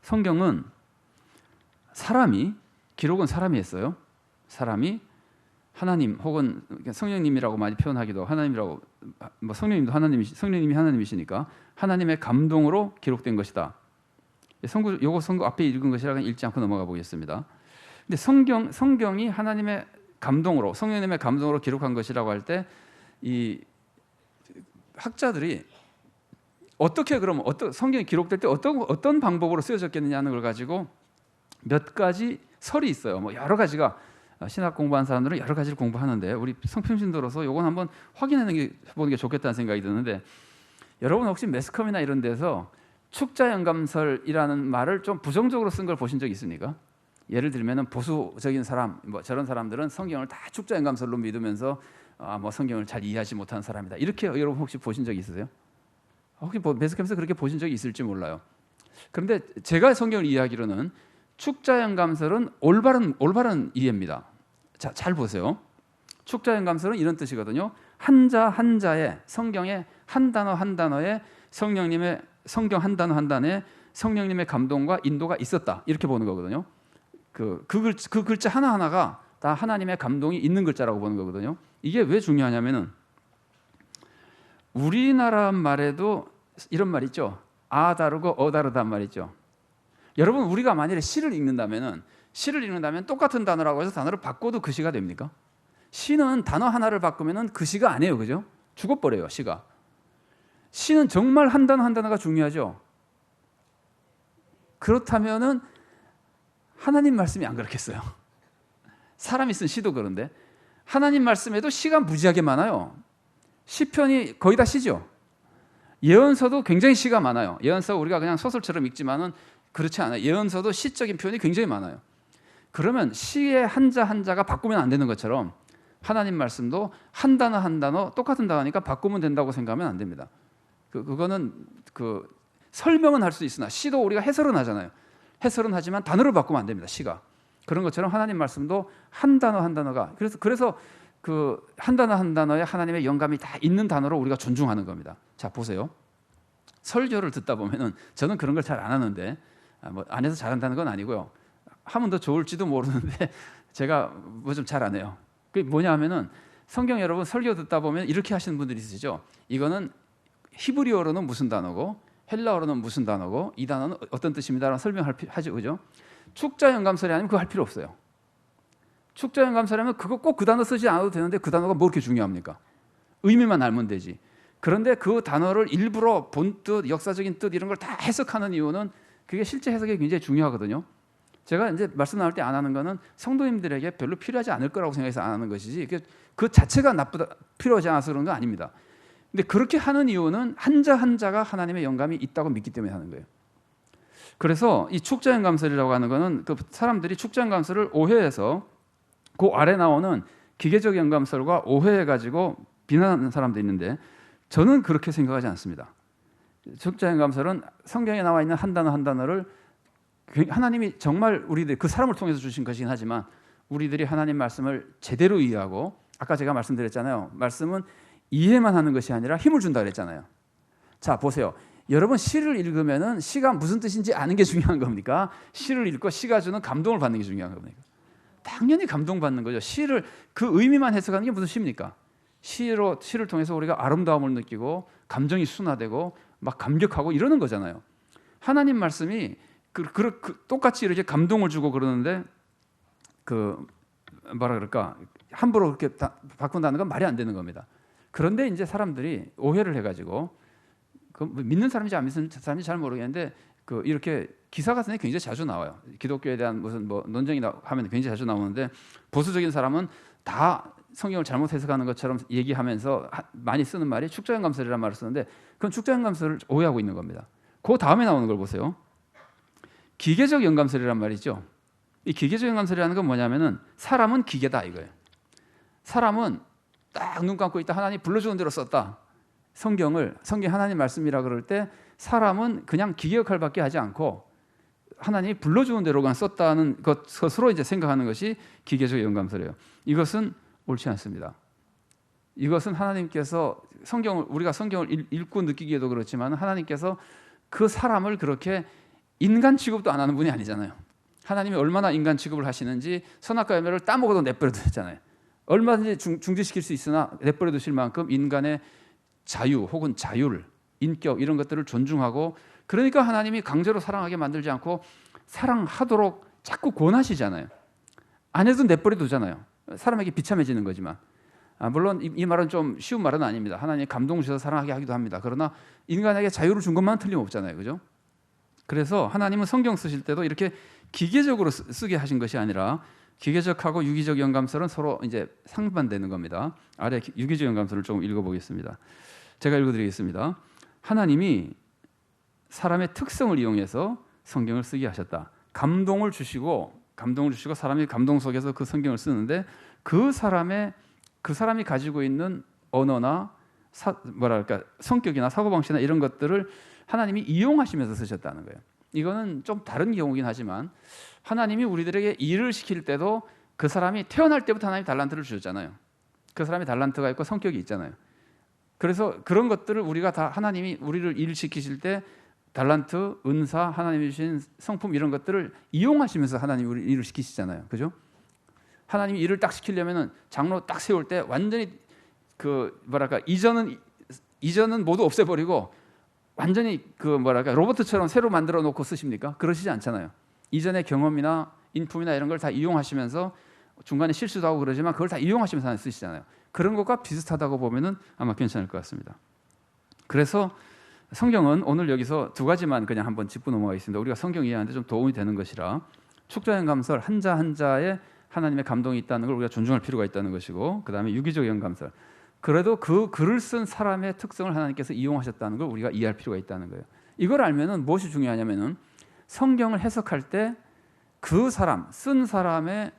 성경은 사람이, 기록은 사람이 했어요. 사람이 하나님 혹은 성령님이라고 많이 표현하기도, 하나님이라고, 뭐 성령님도 성령님이 하나님이시니까 하나님의 감동으로 기록된 것이다. 요거 성경 앞에 읽은 것이라고 읽지 않고 넘어가 보겠습니다. 근데 성경이 하나님의 감동으로, 성령님의 감동으로 기록한 것이라고 할 때 이 학자들이 어떻게, 그러면 성경이 기록될 때 어떤 방법으로 쓰여졌겠느냐는 걸 가지고 몇 가지 설이 있어요. 뭐 여러 가지가, 신학 공부하는 사람들은 여러 가지를 공부하는데 우리 성평신도로서 이건 한번 확인해 보는 게 좋겠다는 생각이 드는데, 여러분 혹시 매스컴이나 이런 데서 축자영감설이라는 말을 좀 부정적으로 쓴 걸 보신 적 있습니까? 예를 들면 보수적인 사람, 뭐 저런 사람들은 성경을 다 축자영감설로 믿으면서 뭐 성경을 잘 이해하지 못하는 사람이다, 이렇게 여러분 혹시 보신 적 있으세요? 혹시 매스컴에서 그렇게 보신 적이 있을지 몰라요. 그런데 제가 성경을 이해하기로는 축자영감설은 올바른 이해입니다. 자, 잘 보세요. 축자영감설은 이런 뜻이거든요. 한자 한자에, 성경의 한 단어 한 단어에 성경 한 단어 한 단어에 성령님의 감동과 인도가 있었다, 이렇게 보는 거거든요. 그 글자 하나하나가 다 하나님의 감동이 있는 글자라고 보는 거거든요. 이게 왜 중요하냐면은, 우리나라 말에도 이런 말 있죠. 아 다르고 어 다르단 말 있죠. 여러분, 우리가 만일에 시를 읽는다면 똑같은 단어라고 해서 단어를 바꿔도 그 시가 됩니까? 시는 단어 하나를 바꾸면 그 시가 아니에요, 그죠? 죽어버려요, 시가. 시는 정말 한 단어 한 단어가 중요하죠. 그렇다면은 하나님 말씀이 안 그렇겠어요? 사람이 쓴 시도 그런데 하나님 말씀에도 시가 무지하게 많아요. 시편이 거의 다 시죠. 예언서도 굉장히 시가 많아요. 예언서 우리가 그냥 소설처럼 읽지만은 그렇지 않아요. 예언서도 시적인 표현이 굉장히 많아요. 그러면 시의 한자 한자가 바꾸면 안 되는 것처럼 하나님 말씀도 한 단어 한 단어 똑같은 단어니까 바꾸면 된다고 생각하면 안 됩니다. 그거는 설명은 할 수 있으나, 시도 우리가 해설은 하잖아요. 해설은 하지만 단어를 바꾸면 안 됩니다, 시가. 그런 것처럼 하나님 말씀도 한 단어 한 단어가, 그래서 그 한 단어 한 단어에 하나님의 영감이 다 있는 단어로 우리가 존중하는 겁니다. 자, 보세요. 설교를 듣다 보면은, 저는 그런 걸 잘 안 하는데, 뭐 안 해서 잘한다는 건 아니고요. 하면 더 좋을지도 모르는데 제가 뭐 좀 잘 안 해요. 그게 뭐냐 하면은, 성경 여러분 설교 듣다 보면 이렇게 하시는 분들이 있으시죠. 이거는 히브리어로는 무슨 단어고 헬라어로는 무슨 단어고 이 단어는 어떤 뜻입니다라고 설명하죠, 그죠? 축자영감설이 아니면 그거 할 필요 없어요. 축자영감설이면 그거 꼭 그 단어 쓰지 않아도 되는데 그 단어가 뭐 그렇게 중요합니까? 의미만 알면 되지. 그런데 그 단어를 일부러 본뜻, 역사적인 뜻 이런 걸 다 해석하는 이유는 그게 실제 해석이 굉장히 중요하거든요. 제가 이제 말씀 나올 때 안 하는 거는 성도님들에게 별로 필요하지 않을 거라고 생각해서 안 하는 것이지, 그 자체가 필요하지 않아서 그런 건 아닙니다. 근데 그렇게 하는 이유는 한자 한자가 하나님의 영감이 있다고 믿기 때문에 하는 거예요. 그래서 이 축자영감설이라고 하는 거는 그 사람들이 축자영감설을 오해해서 그 아래 나오는 기계적 영감설과 오해해가지고 비난하는 사람도 있는데, 저는 그렇게 생각하지 않습니다. 축자영감설은 성경에 나와 있는 한 단어 한 단어를 하나님이 정말 우리들 그 사람을 통해서 주신 것이긴 하지만 우리들이 하나님 말씀을 제대로 이해하고, 아까 제가 말씀드렸잖아요. 말씀은 이해만 하는 것이 아니라 힘을 준다 그랬잖아요. 자, 보세요. 여러분, 시를 읽으면은 시가 무슨 뜻인지 아는 게 중요한 겁니까? 시를 읽고 시가 주는 감동을 받는 게 중요한 겁니까? 당연히 감동받는 거죠. 시를 그 의미만 해석하는 게 무슨 시입니까? 시를 통해서 우리가 아름다움을 느끼고 감정이 순화되고 막 감격하고 이러는 거잖아요. 하나님 말씀이 똑같이 이렇게 감동을 주고 그러는데 뭐라 그럴까, 함부로 그렇게 바꾼다는 건 말이 안 되는 겁니다. 그런데 이제 사람들이 오해를 해가지고, 믿는 사람인지 안 믿는 사람인지 잘 모르겠는데 이렇게 기사 같은 데 굉장히 자주 나와요. 기독교에 대한 무슨 뭐 논쟁이 하면 굉장히 자주 나오는데, 보수적인 사람은 다 성경을 잘못 해석하는 것처럼 얘기하면서 많이 쓰는 말이 축자영감설이라는 말을 쓰는데, 그건 축자영감설을 오해하고 있는 겁니다. 그 다음에 나오는 걸 보세요. 기계적 영감설이란 말이죠. 이 기계적 영감설이라는 건 뭐냐면은, 사람은 기계다 이거예요. 사람은 딱 눈 감고 있다 하나님 불러주는 대로 썼다. 성경 하나님 말씀이라 그럴 때 사람은 그냥 기계 역할밖에 하지 않고 하나님이 불러주는 대로만 썼다는 것으로 이제 생각하는 것이 기계적 영감설이에요. 이것은 옳지 않습니다. 이것은 하나님께서 우리가 성경을 읽고 느끼기에도 그렇지만 하나님께서 그 사람을 그렇게 인간 취급도 안 하는 분이 아니잖아요. 하나님이 얼마나 인간 취급을 하시는지 선악과 열매를 따먹어도 내버려 두잖아요. 얼마든지 중지시킬 수 있으나 내버려 두실 만큼 인간의 자유 혹은 자율, 인격 이런 것들을 존중하고, 그러니까 하나님이 강제로 사랑하게 만들지 않고 사랑하도록 자꾸 권하시잖아요. 안 해도 내버려 두잖아요. 사람에게 비참해지는 거지만. 물론 이 말은 좀 쉬운 말은 아닙니다. 하나님이 감동 주셔서 사랑하게 하기도 합니다. 그러나 인간에게 자유를 준 것만 틀림없잖아요. 그죠? 그래서 하나님은 성경 쓰실 때도 이렇게 기계적으로 쓰게 하신 것이 아니라, 기계적하고 유기적 영감설은 서로 이제 상반되는 겁니다. 아래 유기적 영감설을 조금 읽어보겠습니다. 제가 읽어드리겠습니다. 하나님이 사람의 특성을 이용해서 성경을 쓰게 하셨다. 감동을 주시고 사람이 감동 속에서 그 성경을 쓰는데, 그 사람이 가지고 있는 언어나 성격이나 사고방식이나 이런 것들을 하나님이 이용하시면서 쓰셨다는 거예요. 이거는 좀 다른 경우긴 하지만, 하나님이 우리들에게 일을 시킬 때도 그 사람이 태어날 때부터 하나님이 달란트를 주셨잖아요. 그 사람이 달란트가 있고 성격이 있잖아요. 그래서 그런 것들을 우리가 다, 하나님이 우리를 일 시키실 때 달란트, 은사, 하나님이 주신 성품 이런 것들을 이용하시면서 하나님이 우리 일을 시키시잖아요. 그죠? 하나님이 일을 딱 시키려면은 장로 딱 세울 때 완전히 이전은 모두 없애버리고 완전히 로봇처럼 새로 만들어 놓고 쓰십니까? 그러시지 않잖아요. 이전의 경험이나 인품이나 이런 걸 다 이용하시면서 중간에 실수도 하고 그러지만 그걸 다 이용하시면서 하나 쓰시잖아요. 그런 것과 비슷하다고 보면은 아마 괜찮을 것 같습니다. 그래서 성경은 오늘 여기서 두 가지만 그냥 한번 짚고 넘어가겠습니다. 우리가 성경 이해하는데 좀 도움이 되는 것이라, 축자영감설 한자 한자에 하나님의 감동이 있다는 걸 우리가 존중할 필요가 있다는 것이고, 그 다음에 유기적 영감설, 그래도 그 글을 쓴 사람의 특성을 하나님께서 이용하셨다는 걸 우리가 이해할 필요가 있다는 거예요. 이걸 알면은 무엇이 중요하냐면은, 성경을 해석할 때 그 사람, 쓴 사람의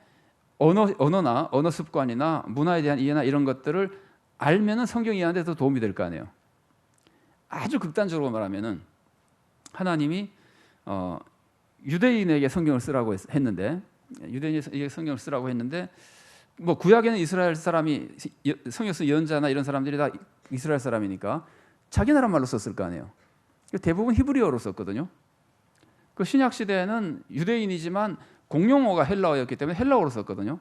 언어나 언어 습관이나 문화에 대한 이해나 이런 것들을 알면은 성경 이해하는 데 더 도움이 될 거 아니에요. 아주 극단적으로 말하면은, 하나님이 유대인에게 성경을 쓰라고 했는데, 유대인에게 성경을 쓰라고 했는데, 뭐 구약에는 이스라엘 사람이 성경 쓴 예언자나 이런 사람들이 다 이스라엘 사람이니까 자기 나라 말로 썼을 거 아니에요. 대부분 히브리어로 썼거든요. 그 신약 시대에는 유대인이지만 공용어가 헬라어였기 때문에 헬라어로 썼거든요.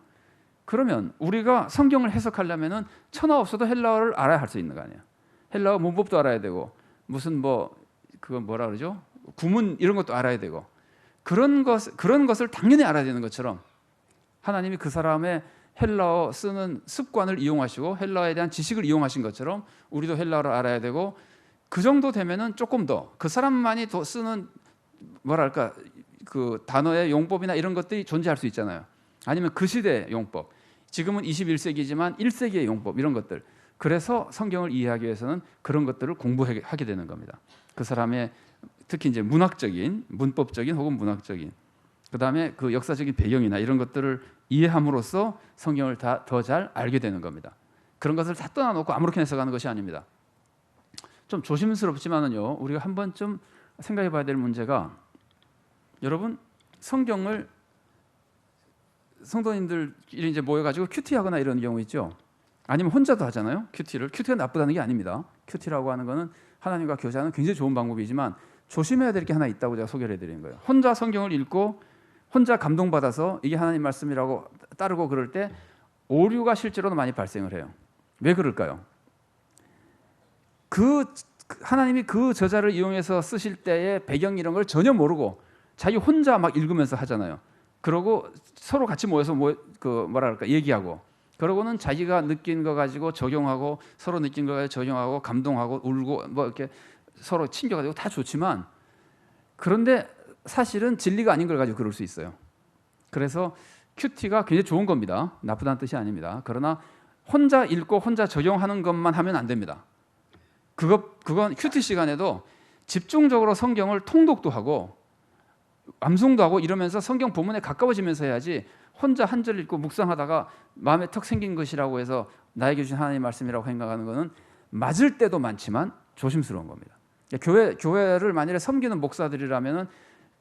그러면 우리가 성경을 해석하려면은 천하 없어도 헬라어를 알아야 할 수 있는 거 아니에요. 헬라어 문법도 알아야 되고, 무슨 그건 뭐라 그러죠? 구문 이런 것도 알아야 되고, 그런 것을 당연히 알아야 되는 것처럼 하나님이 그 사람의 헬라어 쓰는 습관을 이용하시고 헬라어에 대한 지식을 이용하신 것처럼 우리도 헬라어를 알아야 되고, 그 정도 되면은 조금 더 그 사람만이 더 쓰는 그 단어의 용법이나 이런 것들이 존재할 수 있잖아요. 아니면 그 시대의 용법, 지금은 21세기지만 1세기의 용법 이런 것들. 그래서 성경을 이해하기 위해서는 그런 것들을 공부하게 되는 겁니다. 그 사람의 특히 이제 문법적인 혹은 문학적인, 그 다음에 그 역사적인 배경이나 이런 것들을 이해함으로써 성경을 더 잘 알게 되는 겁니다. 그런 것을 다 떠나놓고 아무렇게나 해석하는 것이 아닙니다. 좀 조심스럽지만은요, 우리가 한 번쯤 생각해 봐야 될 문제가, 여러분 성경을 성도님들끼리 이제 모여가지고 큐티하거나 이런 경우 있죠. 아니면 혼자도 하잖아요. 큐티가 나쁘다는 게 아닙니다. 큐티라고 하는 거는 하나님과 교제하는 굉장히 좋은 방법이지만 조심해야 될 게 하나 있다고 제가 소개를 해드리는 거예요. 혼자 성경을 읽고 혼자 감동받아서 이게 하나님 말씀이라고 따르고 그럴 때 오류가 실제로도 많이 발생을 해요. 왜 그럴까요? 하나님이 그 저자를 이용해서 쓰실 때의 배경 이런 걸 전혀 모르고 자기 혼자 막 읽으면서 하잖아요. 그러고 서로 같이 모여서 얘기하고, 그러고는 자기가 느낀 거 가지고 적용하고, 서로 느낀 거 가지고 적용하고, 감동하고 울고 이렇게 서로 챙겨가지고 다 좋지만, 그런데 사실은 진리가 아닌 걸 가지고 그럴 수 있어요. 그래서 큐티가 굉장히 좋은 겁니다. 나쁘다는 뜻이 아닙니다. 그러나 혼자 읽고 혼자 적용하는 것만 하면 안 됩니다. 그건 큐티 시간에도 집중적으로 성경을 통독도 하고 암송도 하고 이러면서 성경 본문에 가까워지면서 해야지, 혼자 한 절 읽고 묵상하다가 마음에 턱 생긴 것이라고 해서 나에게 주신 하나님의 말씀이라고 생각하는 것은 맞을 때도 많지만 조심스러운 겁니다. 교회를 만일에 섬기는 목사들이라면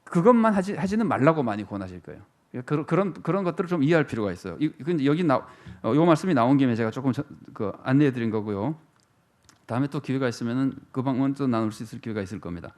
그것만 하지는 말라고 많이 권하실 거예요. 그런 것들을 좀 이해할 필요가 있어요. 여기 이 말씀이 나온 김에 제가 조금 안내해 드린 거고요. 다음에 또 기회가 있으면 그 방법은 또 나눌 수 있을 기회가 있을 겁니다.